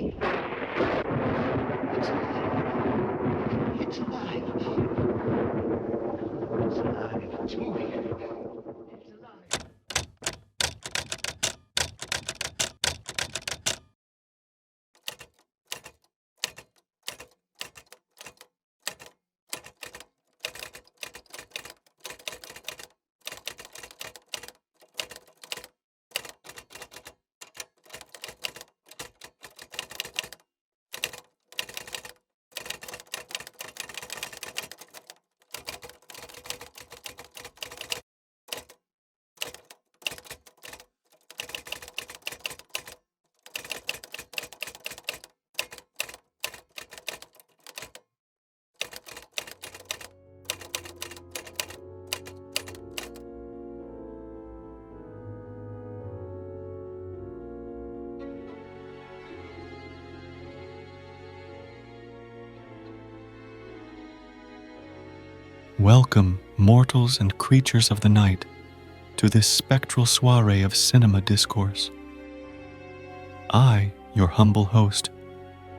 It's alive. It's alive. It's alive. It's moving. It's alive. Welcome, mortals and creatures of the night, to this spectral soiree of cinema discourse. I, your humble host,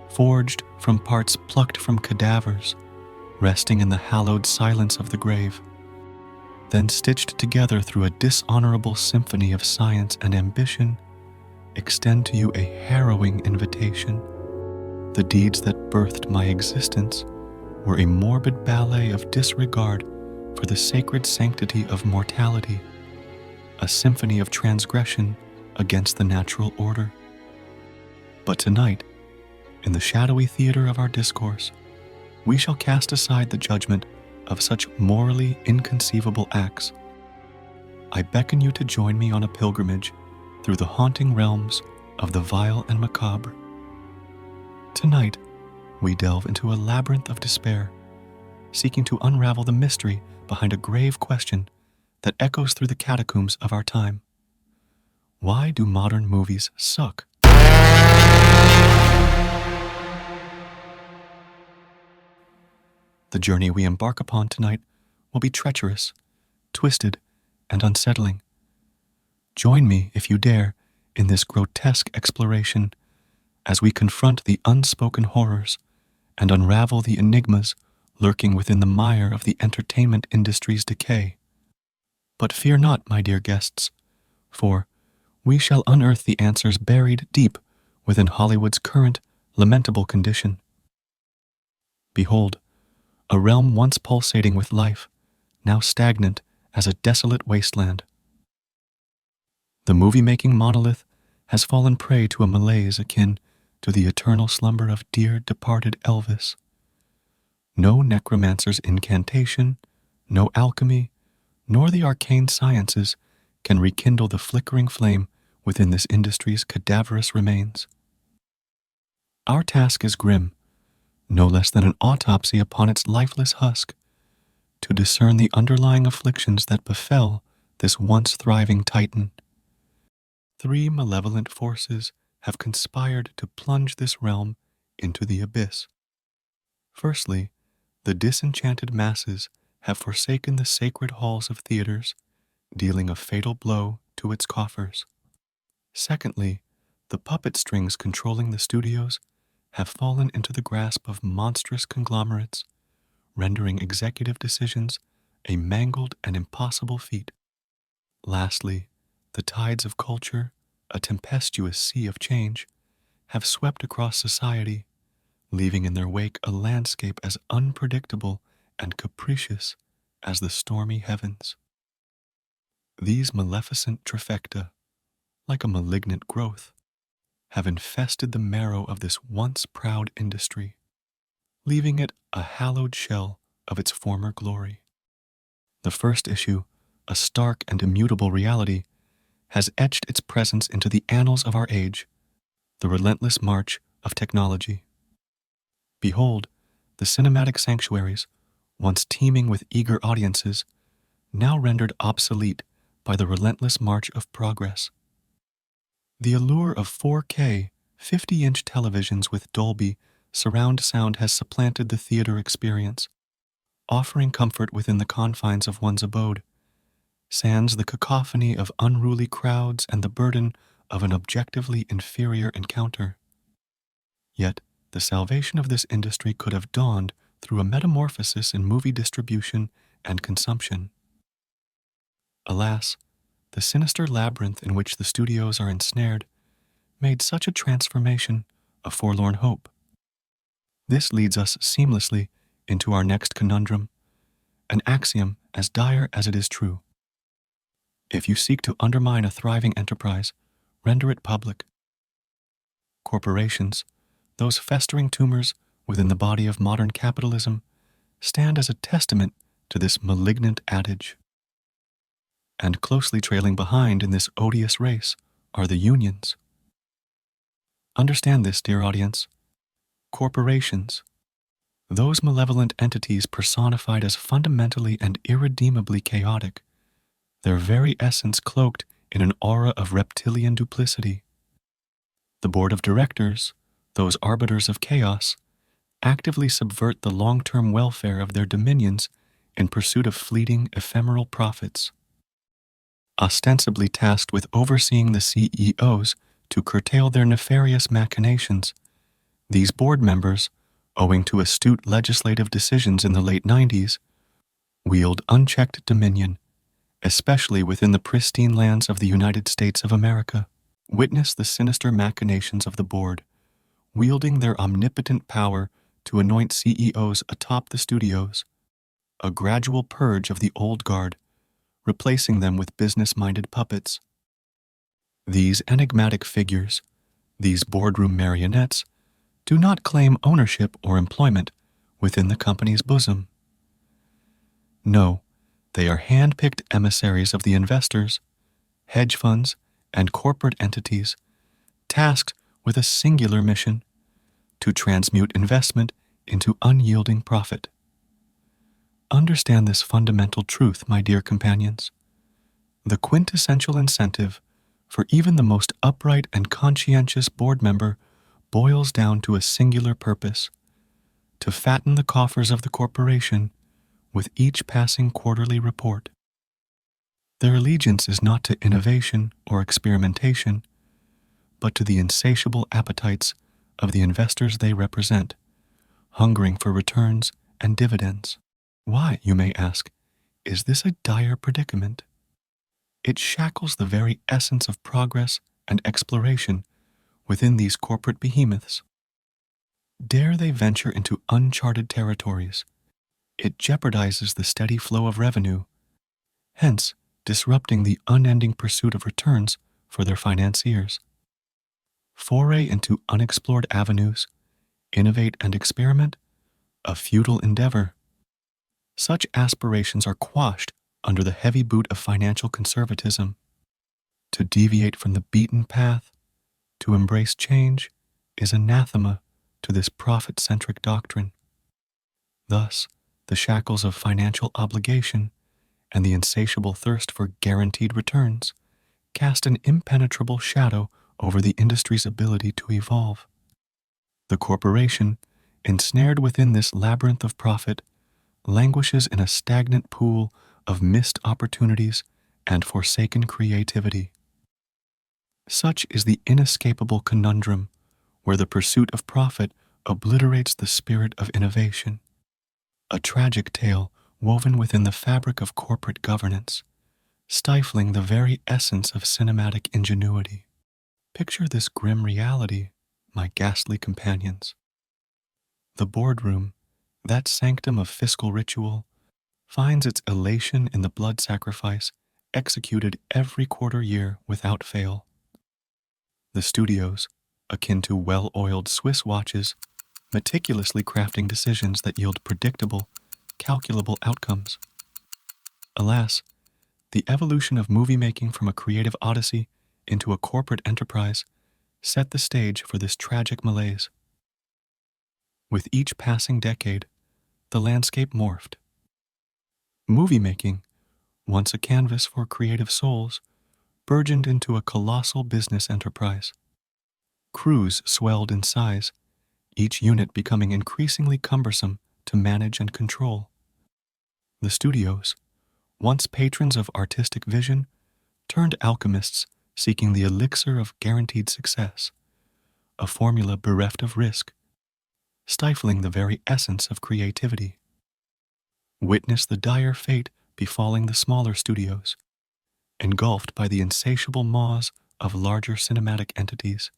forged from parts plucked from cadavers, resting in the hallowed silence of the grave, then stitched together through a dishonorable symphony of science and ambition, extend to you a harrowing invitation. The deeds that birthed my existence were a morbid ballet of disregard for the sacred sanctity of mortality, a symphony of transgression against the natural order. But tonight, in the shadowy theater of our discourse, we shall cast aside the judgment of such morally inconceivable acts. I beckon you to join me on a pilgrimage through the haunting realms of the vile and macabre. Tonight, we delve into a labyrinth of despair, seeking to unravel the mystery behind a grave question that echoes through the catacombs of our time. Why do modern movies suck? The journey we embark upon tonight will be treacherous, twisted, and unsettling. Join me, if you dare, in this grotesque exploration as we confront the unspoken horrors and unravel the enigmas lurking within the mire of the entertainment industry's decay. But fear not, my dear guests, for we shall unearth the answers buried deep within Hollywood's current lamentable condition. Behold, a realm once pulsating with life, now stagnant as a desolate wasteland. The movie-making monolith has fallen prey to a malaise akin to the eternal slumber of dear departed Elvis. No necromancer's incantation, no alchemy, nor the arcane sciences can rekindle the flickering flame within this industry's cadaverous remains. Our task is grim, no less than an autopsy upon its lifeless husk, to discern the underlying afflictions that befell this once thriving titan. Three malevolent forces have conspired to plunge this realm into the abyss. Firstly, the disenchanted masses have forsaken the sacred halls of theaters, dealing a fatal blow to its coffers. Secondly, the puppet strings controlling the studios have fallen into the grasp of monstrous conglomerates, rendering executive decisions a mangled and impossible feat. Lastly, the tides of culture, a tempestuous sea of change, have swept across society, leaving in their wake a landscape as unpredictable and capricious as the stormy heavens. These maleficent trifecta, like a malignant growth, have infested the marrow of this once proud industry, leaving it a hallowed shell of its former glory. The first issue, a stark and immutable reality, has etched its presence into the annals of our age, the relentless march of technology. Behold, the cinematic sanctuaries, once teeming with eager audiences, now rendered obsolete by the relentless march of progress. The allure of 4K, 50-inch televisions with Dolby surround sound has supplanted the theater experience, offering comfort within the confines of one's abode, sans the cacophony of unruly crowds and the burden of an objectively inferior encounter. Yet, the salvation of this industry could have dawned through a metamorphosis in movie distribution and consumption. Alas, the sinister labyrinth in which the studios are ensnared made such a transformation a forlorn hope. This leads us seamlessly into our next conundrum, an axiom as dire as it is true. If you seek to undermine a thriving enterprise, render it public. Corporations, those festering tumors within the body of modern capitalism, stand as a testament to this malignant adage. And closely trailing behind in this odious race are the unions. Understand this, dear audience. Corporations, those malevolent entities personified as fundamentally and irredeemably chaotic, their very essence cloaked in an aura of reptilian duplicity. The board of directors, those arbiters of chaos, actively subvert the long-term welfare of their dominions in pursuit of fleeting, ephemeral profits. Ostensibly tasked with overseeing the CEOs to curtail their nefarious machinations, these board members, owing to astute legislative decisions in the late 90s, wield unchecked dominion, especially within the pristine lands of the United States of America. Witness the sinister machinations of the board, wielding their omnipotent power to anoint CEOs atop the studios, a gradual purge of the old guard, replacing them with business-minded puppets. These enigmatic figures, these boardroom marionettes, do not claim ownership or employment within the company's bosom. No, they are hand-picked emissaries of the investors, hedge funds, and corporate entities tasked with a singular mission: to transmute investment into unyielding profit. Understand this fundamental truth, my dear companions. The quintessential incentive for even the most upright and conscientious board member boils down to a singular purpose: to fatten the coffers of the corporation with each passing quarterly report. Their allegiance is not to innovation or experimentation, but to the insatiable appetites of the investors they represent, hungering for returns and dividends. Why, you may ask, is this a dire predicament? It shackles the very essence of progress and exploration within these corporate behemoths. Dare they venture into uncharted territories, it jeopardizes the steady flow of revenue, hence disrupting the unending pursuit of returns for their financiers. Foray into unexplored avenues, innovate and experiment, a futile endeavor. Such aspirations are quashed under the heavy boot of financial conservatism. To deviate from the beaten path, to embrace change, is anathema to this profit-centric doctrine. Thus, the shackles of financial obligation and the insatiable thirst for guaranteed returns cast an impenetrable shadow over the industry's ability to evolve. The corporation, ensnared within this labyrinth of profit, languishes in a stagnant pool of missed opportunities and forsaken creativity. Such is the inescapable conundrum where the pursuit of profit obliterates the spirit of innovation. A tragic tale woven within the fabric of corporate governance, stifling the very essence of cinematic ingenuity. Picture this grim reality, my ghastly companions. The boardroom, that sanctum of fiscal ritual, finds its elation in the blood sacrifice executed every quarter year without fail. The studios, akin to well-oiled Swiss watches, meticulously crafting decisions that yield predictable, calculable outcomes. Alas, the evolution of movie-making from a creative odyssey into a corporate enterprise set the stage for this tragic malaise. With each passing decade, the landscape morphed. Movie-making, once a canvas for creative souls, burgeoned into a colossal business enterprise. Crews swelled in size, each unit becoming increasingly cumbersome to manage and control. The studios, once patrons of artistic vision, turned alchemists seeking the elixir of guaranteed success, a formula bereft of risk, stifling the very essence of creativity. Witness the dire fate befalling the smaller studios, engulfed by the insatiable maws of larger cinematic entities.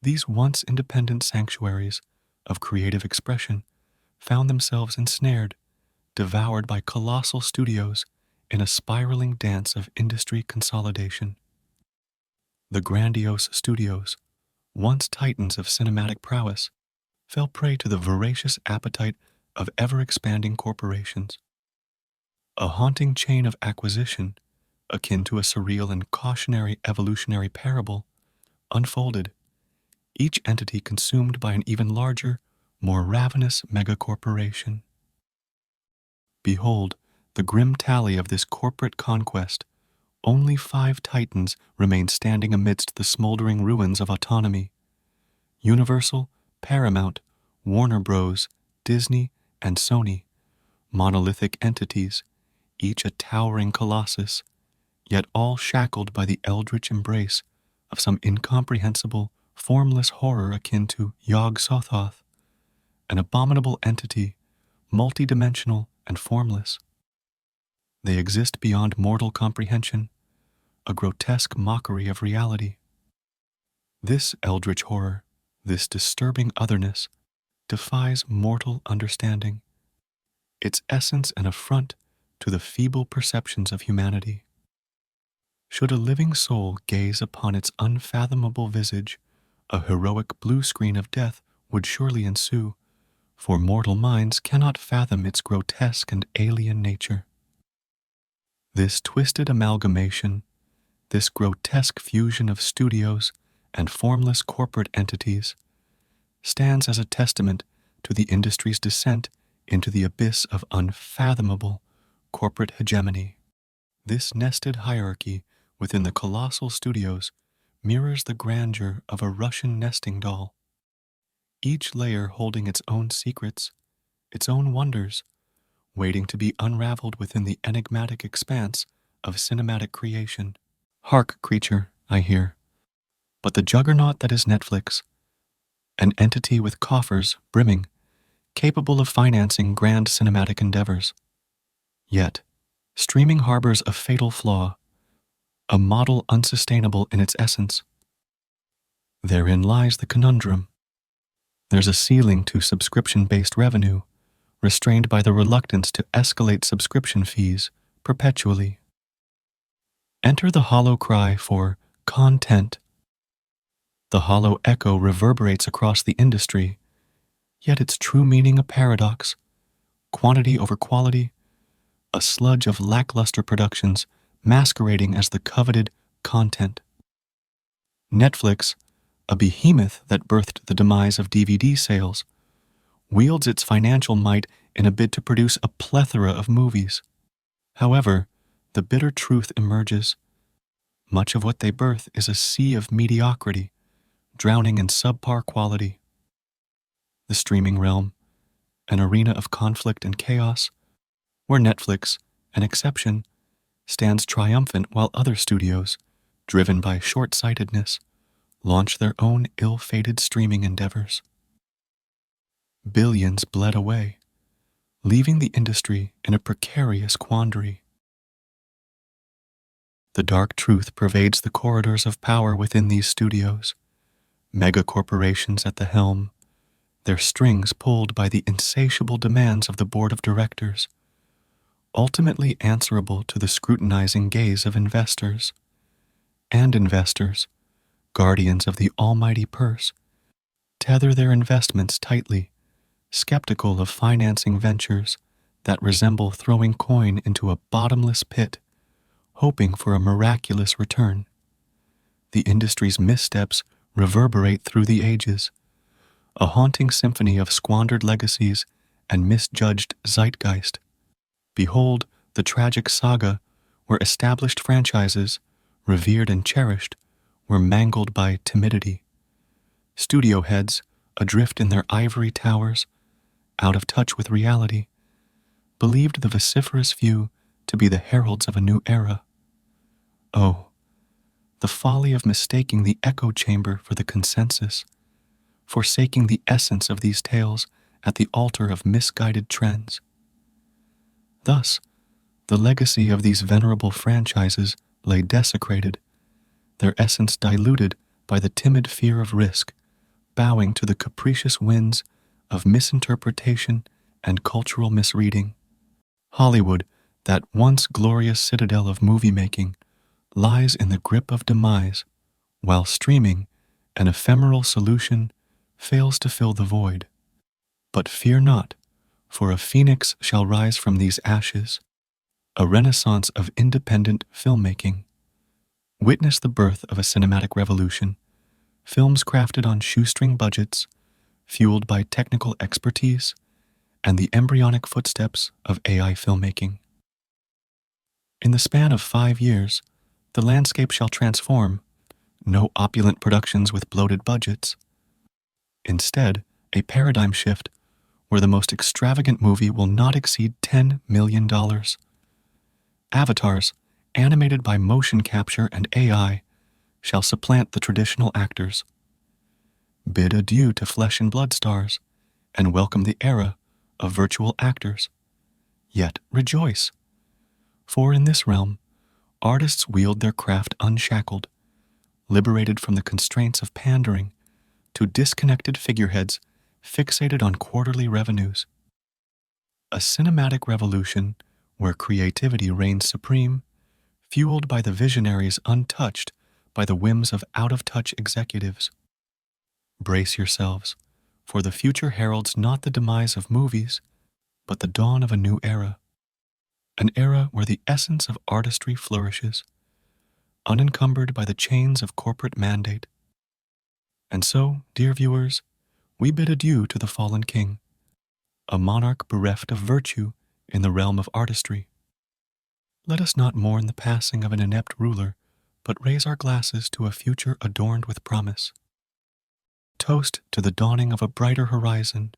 These once independent sanctuaries of creative expression found themselves ensnared, devoured by colossal studios in a spiraling dance of industry consolidation. The grandiose studios, once titans of cinematic prowess, fell prey to the voracious appetite of ever-expanding corporations. A haunting chain of acquisition, akin to a surreal and cautionary evolutionary parable, unfolded, each entity consumed by an even larger, more ravenous megacorporation. Behold the grim tally of this corporate conquest. Only 5 titans remain standing amidst the smoldering ruins of autonomy. Universal, Paramount, Warner Bros., Disney, and Sony, monolithic entities, each a towering colossus, yet all shackled by the eldritch embrace of some incomprehensible, formless horror akin to Yog-Sothoth, an abominable entity, multidimensional and formless. They exist beyond mortal comprehension, a grotesque mockery of reality. This eldritch horror, this disturbing otherness, defies mortal understanding, its essence an affront to the feeble perceptions of humanity. Should a living soul gaze upon its unfathomable visage, a heroic blue screen of death would surely ensue, for mortal minds cannot fathom its grotesque and alien nature. This twisted amalgamation, this grotesque fusion of studios and formless corporate entities, stands as a testament to the industry's descent into the abyss of unfathomable corporate hegemony. This nested hierarchy within the colossal studios mirrors the grandeur of a Russian nesting doll, each layer holding its own secrets, its own wonders, waiting to be unraveled within the enigmatic expanse of cinematic creation. Hark, creature, I hear. But the juggernaut that is Netflix, an entity with coffers brimming, capable of financing grand cinematic endeavors. Yet, streaming harbors a fatal flaw, a model unsustainable in its essence. Therein lies the conundrum. There's a ceiling to subscription-based revenue, restrained by the reluctance to escalate subscription fees perpetually. Enter the hollow cry for content. The hollow echo reverberates across the industry, yet its true meaning a paradox, quantity over quality, a sludge of lackluster productions masquerading as the coveted content. Netflix, a behemoth that birthed the demise of DVD sales, wields its financial might in a bid to produce a plethora of movies. However, the bitter truth emerges. Much of what they birth is a sea of mediocrity, drowning in subpar quality. The streaming realm, an arena of conflict and chaos, where Netflix, an exception, stands triumphant while other studios, driven by short-sightedness, launch their own ill-fated streaming endeavors. Billions bled away, leaving the industry in a precarious quandary. The dark truth pervades the corridors of power within these studios, mega corporations at the helm, their strings pulled by the insatiable demands of the board of directors, ultimately answerable to the scrutinizing gaze of investors. And investors, guardians of the almighty purse, tether their investments tightly, skeptical of financing ventures that resemble throwing coin into a bottomless pit, hoping for a miraculous return. The industry's missteps reverberate through the ages, a haunting symphony of squandered legacies and misjudged zeitgeist. Behold the tragic saga where established franchises, revered and cherished, were mangled by timidity. Studio heads, adrift in their ivory towers, out of touch with reality, believed the vociferous few to be the heralds of a new era. Oh, the folly of mistaking the echo chamber for the consensus, forsaking the essence of these tales at the altar of misguided trends. Thus, the legacy of these venerable franchises lay desecrated, their essence diluted by the timid fear of risk, bowing to the capricious winds of misinterpretation and cultural misreading. Hollywood, that once glorious citadel of movie-making, lies in the grip of demise, while streaming, an ephemeral solution, fails to fill the void. But fear not, for a phoenix shall rise from these ashes, a renaissance of independent filmmaking. Witness the birth of a cinematic revolution, films crafted on shoestring budgets, fueled by technical expertise, and the embryonic footsteps of AI filmmaking. In the span of 5 years, the landscape shall transform. No opulent productions with bloated budgets. Instead, a paradigm shift where the most extravagant movie will not exceed $10 million. Avatars, animated by motion capture and AI, shall supplant the traditional actors. Bid adieu to flesh and blood stars, and welcome the era of virtual actors. Yet rejoice, for in this realm, artists wield their craft unshackled, liberated from the constraints of pandering to disconnected figureheads fixated on quarterly revenues. A cinematic revolution where creativity reigns supreme, fueled by the visionaries untouched by the whims of out-of-touch executives. Brace yourselves, for the future heralds not the demise of movies, but the dawn of a new era. An era where the essence of artistry flourishes, unencumbered by the chains of corporate mandate. And so, dear viewers, we bid adieu to the fallen king, a monarch bereft of virtue in the realm of artistry. Let us not mourn the passing of an inept ruler, but raise our glasses to a future adorned with promise. Toast to the dawning of a brighter horizon,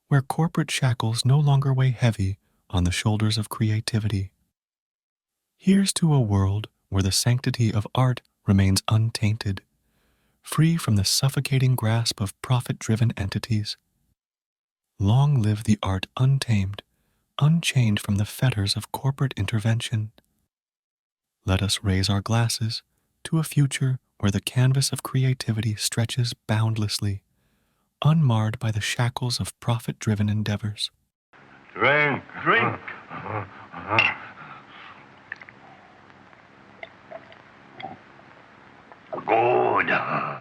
where corporate shackles no longer weigh heavy on the shoulders of creativity. Here's to a world where the sanctity of art remains untainted, free from the suffocating grasp of profit-driven entities. Long live the art untamed, unchained from the fetters of corporate intervention. Let us raise our glasses to a future where the canvas of creativity stretches boundlessly, unmarred by the shackles of profit-driven endeavors. Drink. Drink. Good.